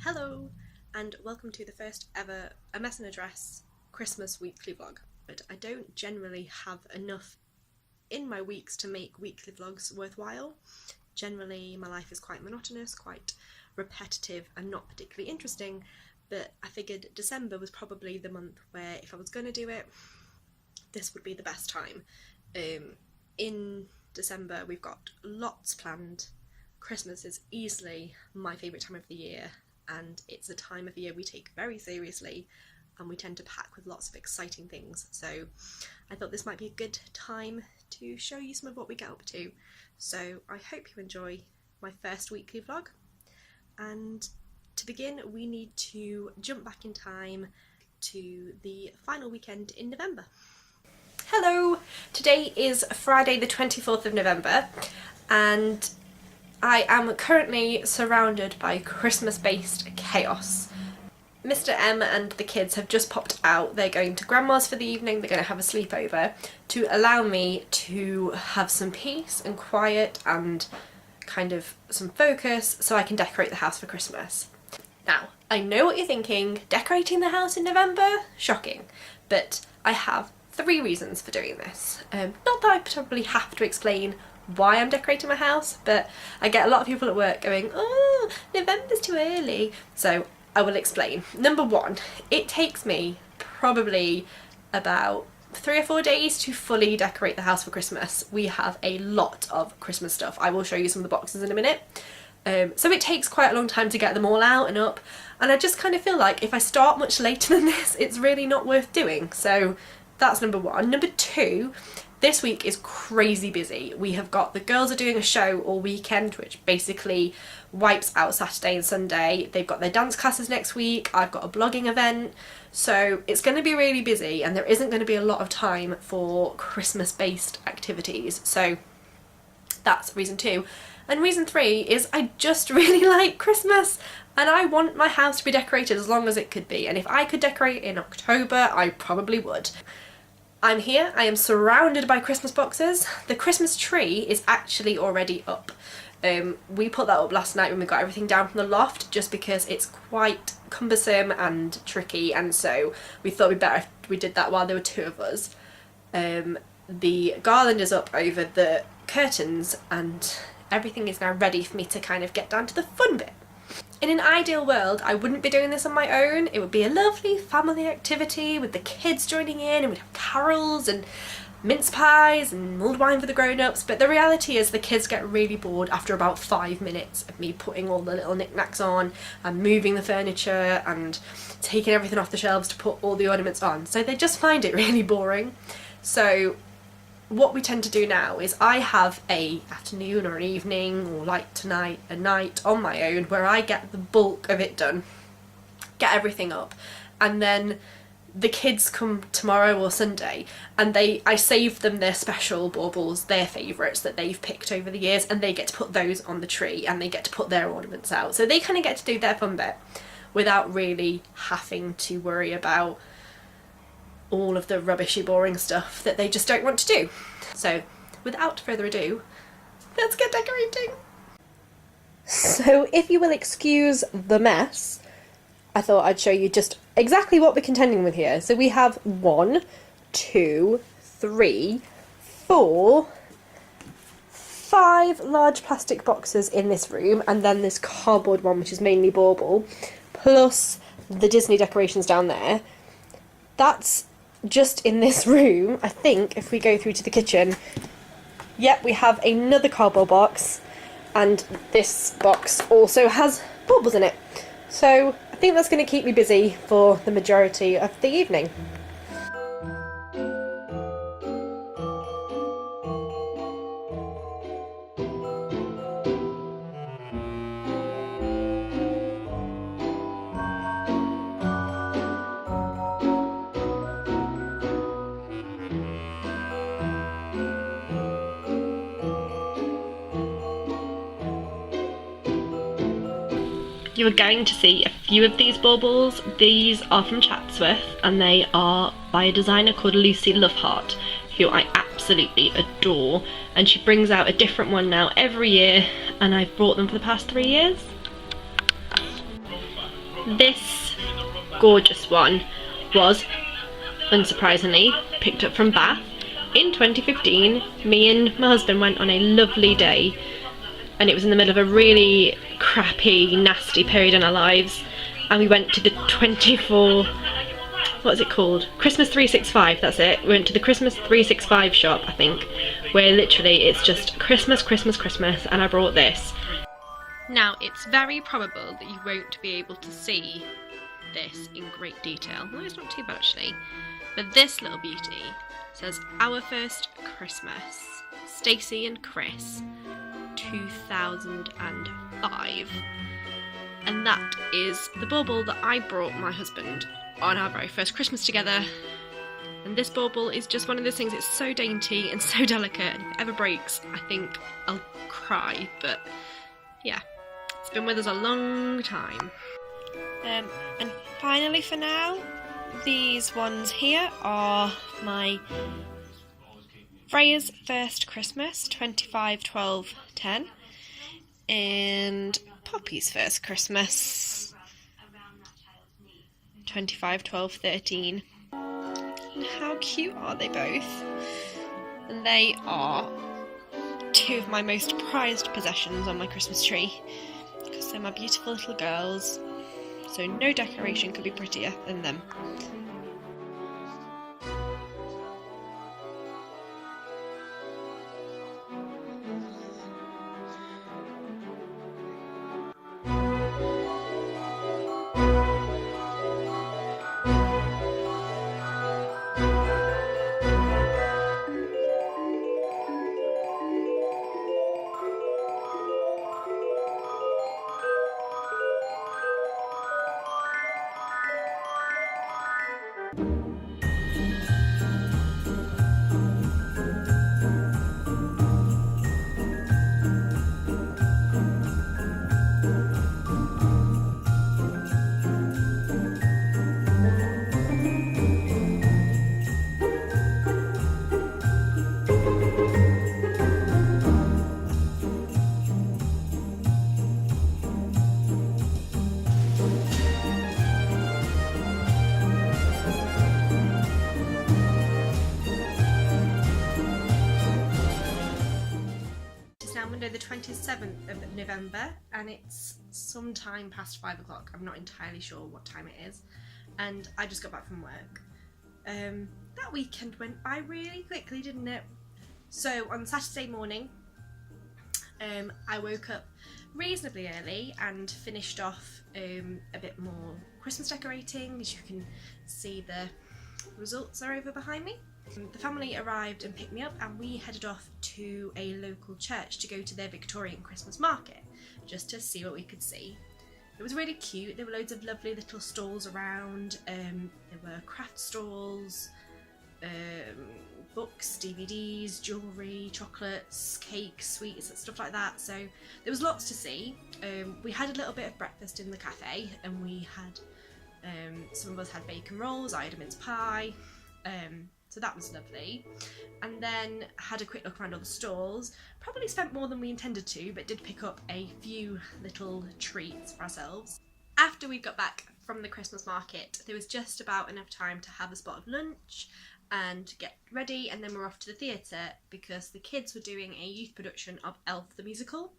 Hello and welcome to the first ever A Mess and a Dress Christmas weekly vlog. But I don't generally have enough in my weeks to make weekly vlogs worthwhile. Generally my life is quite monotonous, quite repetitive and not particularly interesting, but I figured December was probably the month where if I was going to do it, this would be the best time. In December we've got lots planned. Christmas is easily my favourite time of the year, and it's a time of year we take very seriously and we tend to pack with lots of exciting things. So I thought this might be a good time to show you some of what we get up to. So I hope you enjoy my first weekly vlog. And to begin, we need to jump back in time to the final weekend in November. Hello! Today is Friday the 24th of November and I am currently surrounded by Christmas-based chaos. Mr. M and the kids have just popped out. They're going to Grandma's for the evening. They're going to have a sleepover to allow me to have some peace and quiet and kind of some focus so I can decorate the house for Christmas. Now, I know what you're thinking, decorating the house in November? Shocking. But I have 3 reasons for doing this. Not that I probably have to explain why I'm decorating my house, but I get a lot of people at work going, oh, November's too early. So I will explain. Number 1, it takes me probably about 3 or 4 days to fully decorate the house for Christmas. We have a lot of Christmas stuff. I will show you some of the boxes in a minute. So it takes quite a long time to get them all out and up, and I just kind of feel like if I start much later than this, it's really not worth doing. So that's number 1. Number 2, this week is crazy busy. We have got, the girls are doing a show all weekend, which basically wipes out Saturday and Sunday. They've got their dance classes next week. I've got a blogging event. So it's going to be really busy and there isn't going to be a lot of time for Christmas-based activities. So that's reason 2. And reason 3 is I just really like Christmas and I want my house to be decorated as long as it could be. And if I could decorate in October, I probably would. I'm here, I am surrounded by Christmas boxes. The Christmas tree is actually already up. We put that up last night when we got everything down from the loft just because it's quite cumbersome and tricky, and so we thought it'd be better if we did that while there were 2 of us. The garland is up over the curtains and everything is now ready for me to kind of get down to the fun bit. In an ideal world, I wouldn't be doing this on my own. It would be a lovely family activity with the kids joining in, and we'd have carols and mince pies and mulled wine for the grown-ups, but the reality is the kids get really bored after about 5 minutes of me putting all the little knickknacks on and moving the furniture and taking everything off the shelves to put all the ornaments on, so they just find it really boring. So what we tend to do now is I have a afternoon or an evening, or like tonight, a night on my own where I get the bulk of it done, get everything up, and then the kids come tomorrow or Sunday and I save them their special baubles, their favourites that they've picked over the years, and they get to put those on the tree and they get to put their ornaments out. So they kind of get to do their fun bit without really having to worry about all of the rubbishy boring stuff that they just don't want to do. So without further ado, let's get decorating. So if you will excuse the mess, I thought I'd show you just exactly what we're contending with here. So we have 1, 2, 3, 4, 5 large plastic boxes in this room, and then this cardboard one which is mainly bauble, plus the Disney decorations down there. That's just in this room. I think if we go through to the kitchen, yep, we have another cardboard box, and this box also has baubles in it. So I think that's going to keep me busy for the majority of the evening. You are going to see a few of these baubles. These are from Chatsworth and they are by a designer called Lucy Lovehart, who I absolutely adore, and she brings out a different one now every year, and I've bought them for the past 3 years. This gorgeous one was, unsurprisingly, picked up from Bath. In 2015, me and my husband went on a lovely day, and it was in the middle of a really crappy, nasty period in our lives, and we went to the 24, what is it called? Christmas 365, that's it. We went to the Christmas 365 shop, I think, where literally it's just Christmas, Christmas, Christmas, and I brought this. Now, it's very probable that you won't be able to see this in great detail. Well, it's not too bad actually. But this little beauty says, "Our First Christmas, Stacey and Chris, 2005. And that is the bauble that I brought my husband on our very first Christmas together. And this bauble is just one of those things, it's so dainty and so delicate, and if it ever breaks, I think I'll cry, but yeah, it's been with us a long time. And finally for now, these ones here are my Freya's First Christmas, 25/12/10, and Poppy's First Christmas, 25/12/13. And how cute are they both? And they are two of my most prized possessions on my Christmas tree, because they're my beautiful little girls, so no decoration could be prettier than them. The 27th of November, and it's sometime past 5 o'clock. I'm not entirely sure what time it is, and I just got back from work. That weekend went by really quickly, didn't it? So on Saturday morning, I woke up reasonably early and finished off a bit more Christmas decorating. As you can see, the results are over behind me. The family arrived and picked me up, and we headed off to a local church to go to their Victorian Christmas market, just to see what we could see. It was really cute. There were loads of lovely little stalls around. There were craft stalls, books, DVDs, jewellery, chocolates, cakes, sweets, and stuff like that. So there was lots to see. We had a little bit of breakfast in the cafe, and we had, some of us had bacon rolls, I had a mince pie. So that was lovely. And then had a quick look around all the stalls. Probably spent more than we intended to, but did pick up a few little treats for ourselves. After we got back from the Christmas market, there was just about enough time to have a spot of lunch and get ready, and then we're off to the theatre because the kids were doing a youth production of Elf the Musical.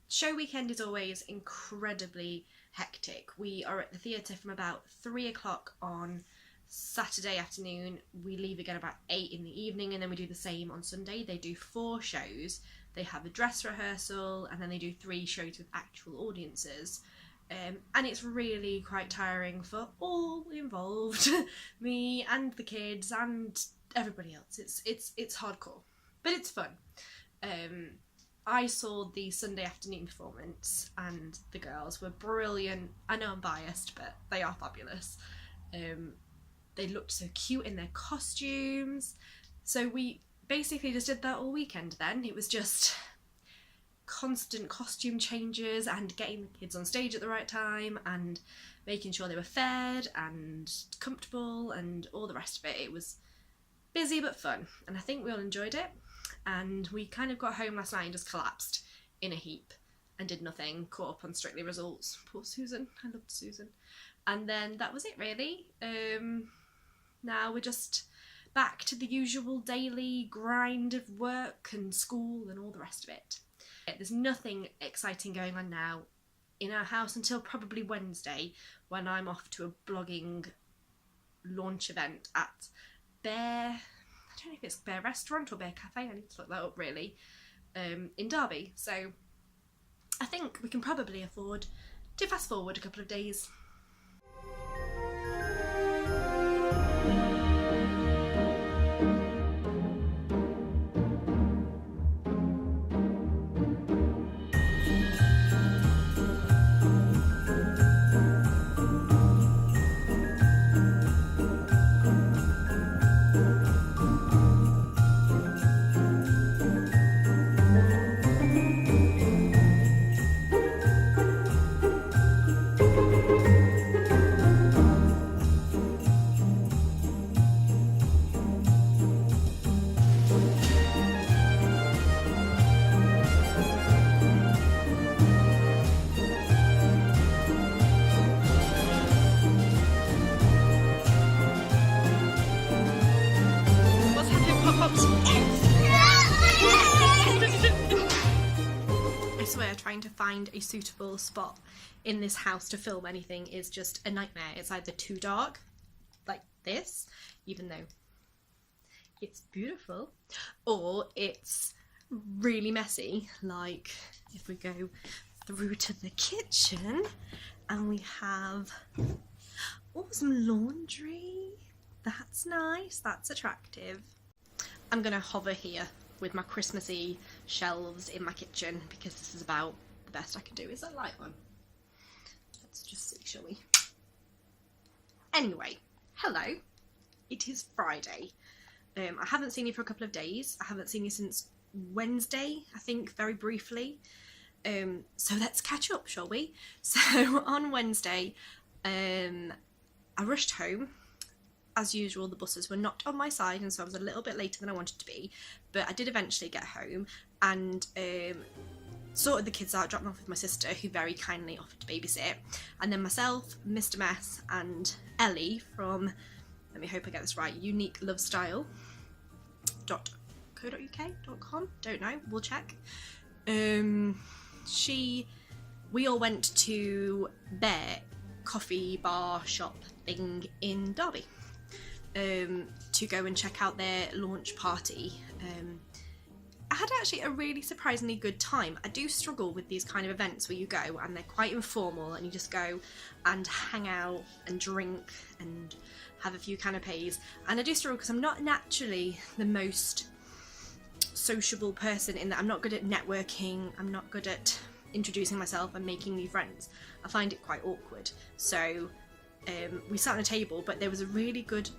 Show weekend is always incredibly hectic. We are at the theatre from about 3 o'clock on Saturday afternoon. We leave again about 8 in the evening, and then we do the same on Sunday. They do 4 shows. They have a dress rehearsal, and then they do 3 shows with actual audiences. And it's really quite tiring for all involved, me and the kids and everybody else. It's hardcore, but it's fun. I saw the Sunday afternoon performance, and the girls were brilliant. I know I'm biased, but they are fabulous. They looked so cute in their costumes. So we basically just did that all weekend then. It was just constant costume changes and getting the kids on stage at the right time and making sure they were fed and comfortable and all the rest of it. It was busy but fun, and I think we all enjoyed it. And we kind of got home last night and just collapsed in a heap. and did nothing, caught up on Strictly results. Poor Susan, I loved Susan. And then that was it really. Now we're just back to the usual daily grind of work and school and all the rest of it. There's nothing exciting going on now in our house until probably Wednesday, when I'm off to a blogging launch event at I don't know if it's Bear Restaurant or Bear Cafe, I need to look that up really, in Derby. So I think we can probably afford to fast forward a couple of days. I swear, trying to find a suitable spot in this house to film anything is just a nightmare. It's either too dark, like this, even though it's beautiful, or it's really messy, like if we go through to the kitchen and we have some laundry. That's nice, that's attractive. I'm gonna hover here with my Christmassy shelves in my kitchen because this is about the best I can do. Is that light on? Let's just see, shall we? Anyway, hello. It is Friday. I haven't seen you for a couple of days. I haven't seen you since Wednesday, I think, very briefly. So let's catch up, shall we? So on Wednesday, I rushed home. As usual, the buses were not on my side, and so I was a little bit later than I wanted to be, but I did eventually get home and sorted the kids out, dropped them off with my sister, who very kindly offered to babysit, and then myself, Mr. Mess, and Ellie from, let me hope I get this right, uniquelovestyle.co.uk.com, don't know, we'll check. We all went to Bear coffee bar shop thing in Derby. To go and check out their launch party. I had actually a really surprisingly good time. I do struggle with these kind of events where you go and they're quite informal and you just go and hang out and drink and have a few canapes, and I do struggle because I'm not naturally the most sociable person in that I'm not good at networking, I'm not good at introducing myself and making new friends. I find it quite awkward. So we sat on a table, but there was a really good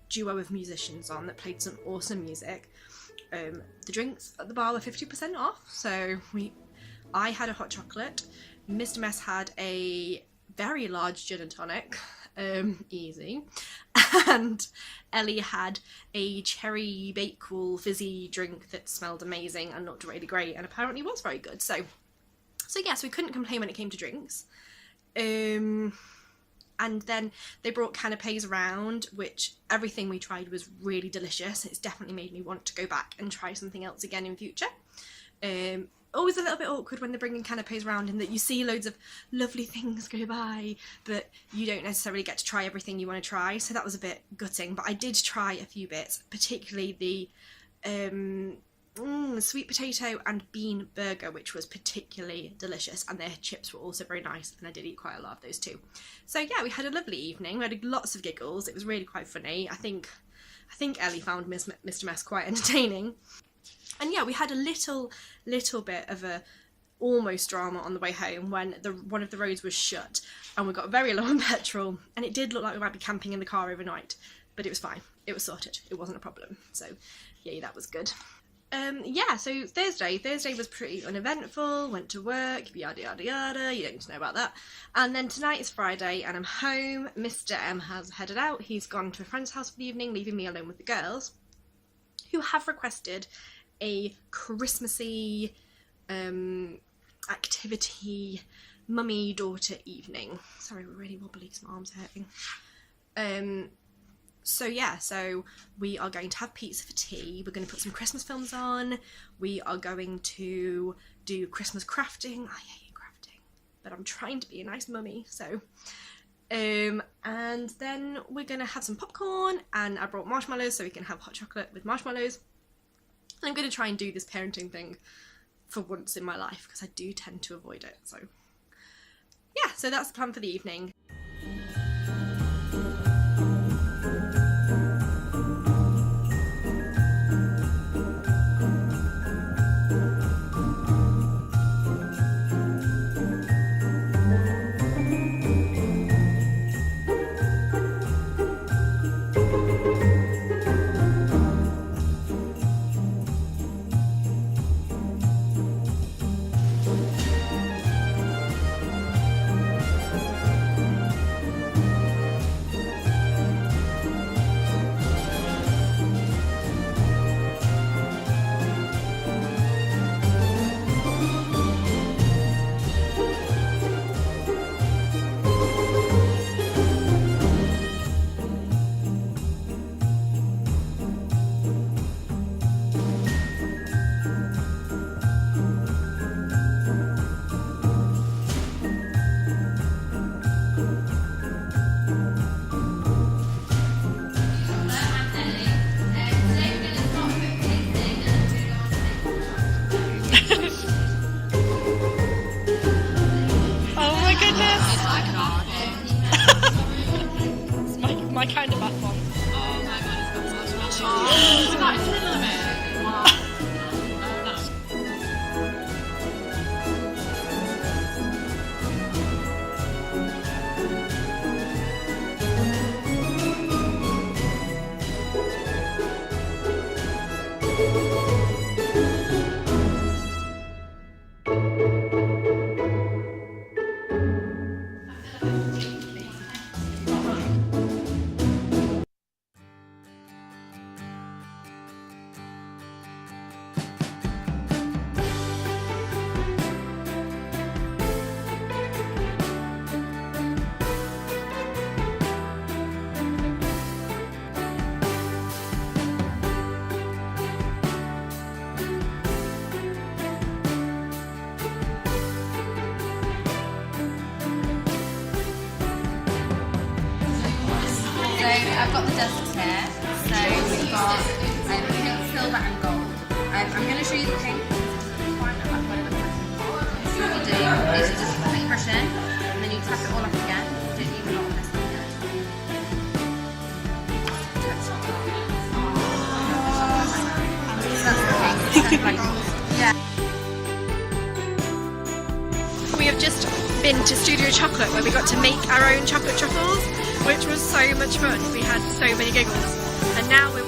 duo of musicians on that played some awesome music. The drinks at the bar were 50% off, so I had a hot chocolate, Mr. Mess had a very large gin and tonic, easy, and Ellie had a cherry bakewell fizzy drink that smelled amazing and looked really great and apparently was very good. So yes, we couldn't complain when it came to drinks. And then they brought canapes around, which everything we tried was really delicious. It's definitely made me want to go back and try something else again in future. Always a little bit awkward when they're bringing canapes around in that you see loads of lovely things go by, but you don't necessarily get to try everything you want to try. So that was a bit gutting, but I did try a few bits, particularly the sweet potato and bean burger, which was particularly delicious, and their chips were also very nice, and I did eat quite a lot of those too. So yeah, we had a lovely evening. We had lots of giggles. It was really quite funny. I think Ellie found Mr. Mess quite entertaining. And yeah, we had a little bit of a almost drama on the way home when one of the roads was shut and we got very low on petrol, and it did look like we might be camping in the car overnight, but it was fine. It was sorted. It wasn't a problem. So yeah, that was good. So Thursday was pretty uneventful, went to work, yada yada yada, you don't need to know about that. And then tonight is Friday and I'm home. Mr. M has headed out. He's gone to a friend's house for the evening, leaving me alone with the girls, who have requested a Christmassy activity mummy-daughter evening. Sorry, we're really wobbly because my arms are hurting. So yeah, so we are going to have pizza for tea, we're going to put some Christmas films on, we are going to do Christmas crafting. I hate crafting, but I'm trying to be a nice mummy, so... and then we're going to have some popcorn, and I brought marshmallows so we can have hot chocolate with marshmallows. And I'm going to try and do this parenting thing for once in my life, because I do tend to avoid it, so... yeah, so that's the plan for the evening. My kind of bath bomb. Oh my god, it's got so much. It's right in the middle of it. Wow. I've got the desks here, so we've got pink, silver and gold. I'm going to show you the pink. What you do is you just put it press in, and then you tap it all up again. You don't need a lot of this again. So that's the pink. Yeah. We have just been to Studio Chocolate where we got to make our own chocolate truffles, which was so much fun. We had so many giggles, and now we're